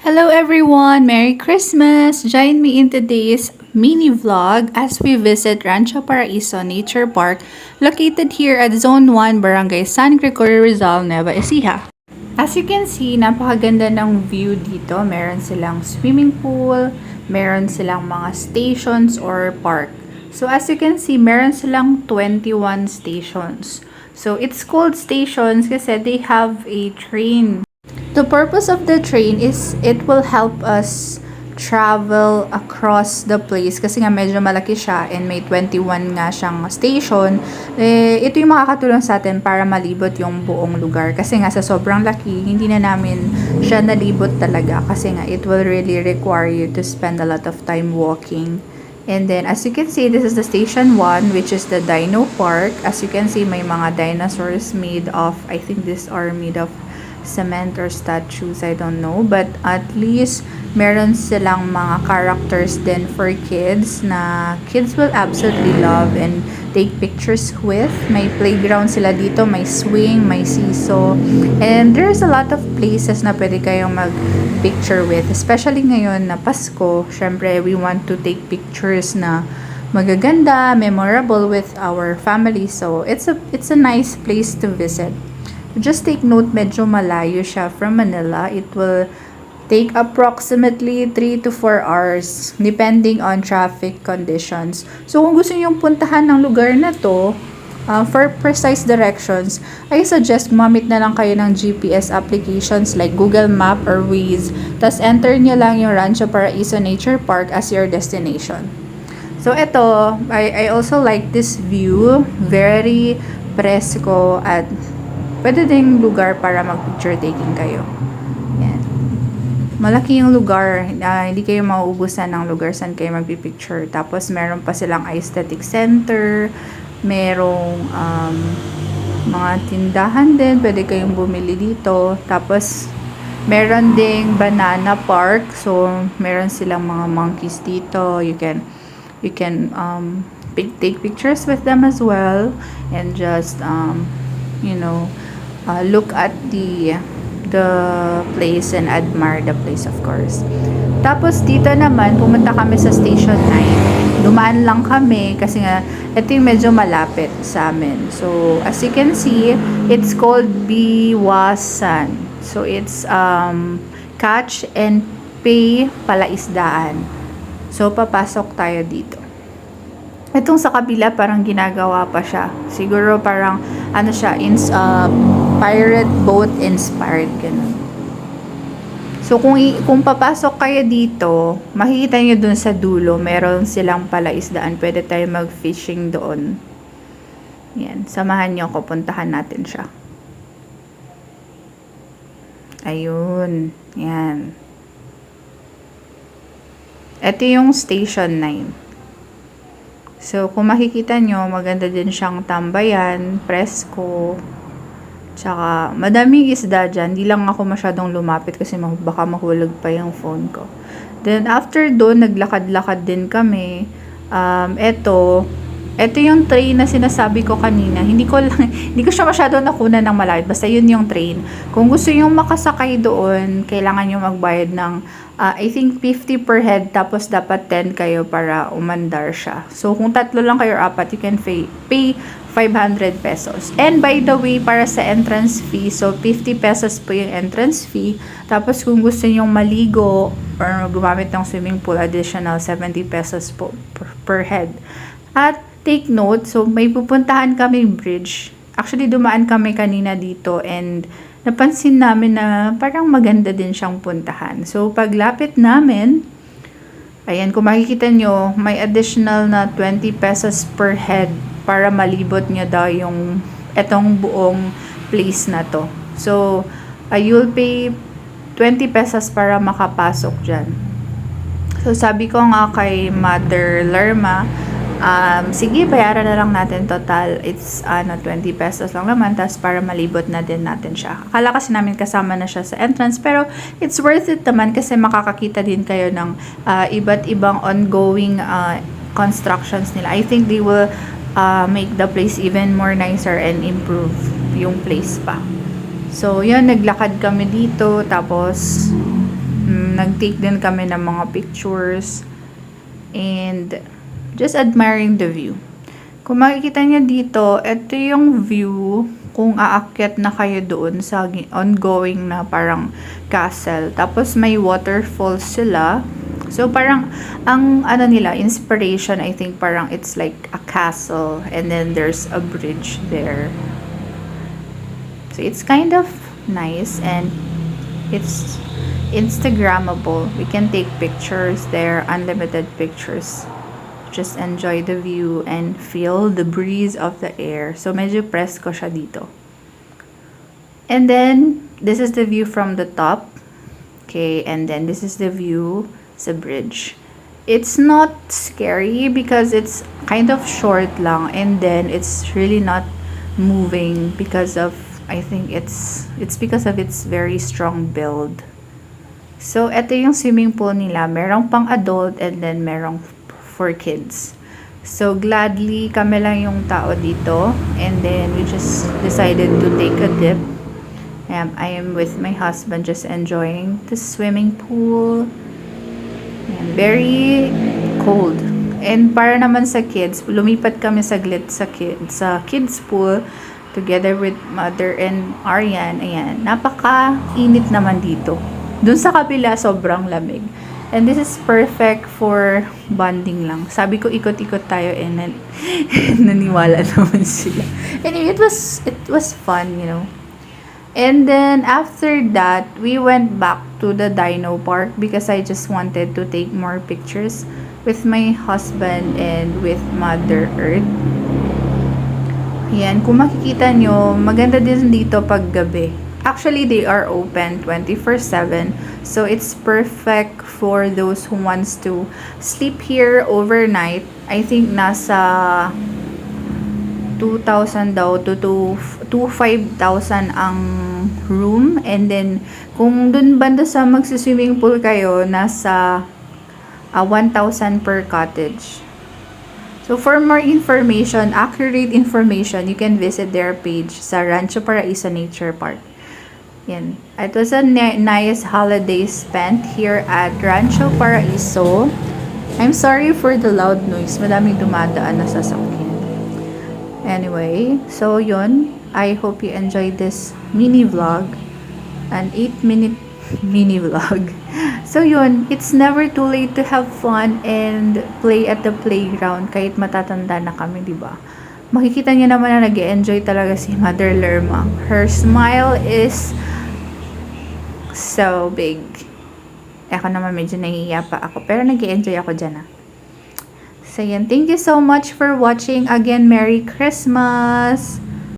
Hello everyone! Merry Christmas! Join me in today's mini vlog as we visit Rancho Paraiso Nature Park located here at Zone 1, Barangay San Gregorio Rizal, Nueva Ecija. As you can see, napakaganda ng view dito. Meron silang swimming pool, meron silang mga stations or park. So as you can see, meron silang 21 stations. So it's called stations kasi they have a train. The purpose of the train is it will help us travel across the place kasi nga medyo malaki siya and may 21 nga siyang station. Ito yung makakatulong sa atin para malibot yung buong lugar kasi nga sa sobrang laki, hindi na namin siya nalibot talaga kasi nga it will really require you to spend a lot of time walking. And then, as you can see, this is the station 1, which is the Dino Park. As you can see, may mga dinosaurs made of, I think these are made of cement or statues, I don't know, but at least meron silang mga characters din for kids na kids will absolutely love and take pictures with. May playground sila dito, may swing, may seesaw, and there's a lot of places na pwede kayong mag picture with, especially ngayon na Pasko. Syempre, we want to take pictures na magaganda, memorable with our family, so it's a nice place to visit. Just take note, medyo malayo siya from Manila. It will take approximately 3 to 4 hours depending on traffic conditions. So, kung gusto niyo puntahan ng lugar na to, for precise directions, I suggest gumamit na lang kayo ng GPS applications like Google Map or Waze. Tapos, enter nyo lang yung Rancho Paraiso Nature Park as your destination. So, ito, I also like this view. Very presko at pwede ding lugar para mag-picture taking kayo. Yan. Malaki yung lugar. Hindi kayo mauubusan ng lugar saan kayo mag-picture. Tapos, meron pa silang aesthetic center. Merong mga tindahan din. Pwede kayong bumili dito. Tapos, meron ding banana park. So, meron silang mga monkeys dito. You can take pictures with them as well. And just, look at the place and admire the place, of course. Tapos dito naman pumunta kami sa station 9. Dumaan lang kami kasi nga ito yung medyo malapit sa amin. So as you can see, it's called Biwasan. So it's catch and pay palaisdaan. So papasok tayo dito. Itong sa kabila parang ginagawa pa siya. Siguro parang siya, pirate boat inspired, ganun. So kung papasok kayo dito, makikita nyo dun sa dulo, meron silang palaisdaan. Pwede tayo mag-fishing doon. Yan, samahan nyo ako, puntahan natin siya. Ayun, yan. Ito yung station 9. So, kung makikita nyo, maganda din siyang tambayan, presko, tsaka madaming isda dyan. Di lang ako masyadong lumapit kasi baka mahulog pa yung phone ko. Then, after doon, naglakad-lakad din kami. Ito yung train na sinasabi ko kanina. Hindi ko siya masyadong nakunan ng malapit. Basta yun yung train. Kung gusto yung makasakay doon, kailangan nyo magbayad ng I think 50 per head, tapos dapat 10 kayo para umandar siya. So, kung tatlo lang kayo or apat, you can pay 500 pesos. And by the way, para sa entrance fee, so 50 pesos po yung entrance fee. Tapos, kung gusto nyong maligo or gumamit ng swimming pool, additional 70 pesos po per head. At take note, so may pupuntahan kaming bridge. Actually, dumaan kami kanina dito and napansin namin na parang maganda din siyang puntahan. So, paglapit namin, ayan, kung makikita nyo, may additional na 20 pesos per head para malibot nyo daw yung etong buong place na to. So, you'll pay 20 pesos para makapasok dyan. So, sabi ko nga kay Mother Lerma, sige, bayaran na lang natin total. It's 20 pesos lang naman, tapos para malibot na din natin siya. Akala kasi namin kasama na siya sa entrance, pero it's worth it naman kasi makakakita din kayo ng iba't ibang ongoing constructions nila. I think they will make the place even more nicer and improve yung place pa. So, yun, naglakad kami dito, tapos nag-take din kami ng mga pictures and just admiring the view. Kung makikita niyo dito, ito yung view kung aakyat na kayo doon sa ongoing na parang castle. Tapos may waterfalls sila. So parang ang ano nila, inspiration, I think parang it's like a castle and then there's a bridge there. So it's kind of nice and it's Instagrammable. We can take pictures there, unlimited pictures. Just enjoy the view and feel the breeze of the air. So medyo presko siya dito. And then this is the view from the top. Okay, and then this is the view sa bridge. It's not scary because it's kind of short lang, and then it's really not moving because of, I think it's because of its very strong build. So ito yung swimming pool nila. Merong pang adult and then merong for kids. So gladly kami lang yung tao dito, and then we just decided to take a dip. I am with my husband just enjoying the swimming pool. And very cold. And para naman sa kids, lumipat kami saglit sa kids pool together with mother and Aryan. Ayan, napaka-init naman dito. Dun sa kabila, sobrang lamig. And this is perfect for bonding lang. Sabi ko, ikot-ikot tayo and then, naniwala naman sila. Anyway, it was fun, you know. And then, after that, we went back to the Dino Park because I just wanted to take more pictures with my husband and with Mother Earth. Ayan, kung makikita nyo, maganda din dito pag gabi. Actually, they are open 24/7. So, it's perfect for those who wants to sleep here overnight. I think nasa 2,000 daw to 5,000 ang room. And then, kung dun banda sa magsiswimming pool kayo, nasa 1,000 per cottage. So, for more information, accurate information, you can visit their page sa Rancho Paraiso Nature Park. Yan. It was a nice holiday spent here at Rancho Paraiso. I'm sorry for the loud noise. Madaming dumadaan na sasakyan. Anyway, so yun. I hope you enjoyed this mini vlog. An 8-minute mini vlog. So yun, it's never too late to have fun and play at the playground kahit matatanda na kami, di ba? Makikita niyo naman na nag-enjoy talaga si Mother Lerma. Her smile is so big. Ako naman medyo nahihiya pa ako, pero nag-enjoy ako dyan. So yan, thank you so much for watching. Again, Merry Christmas!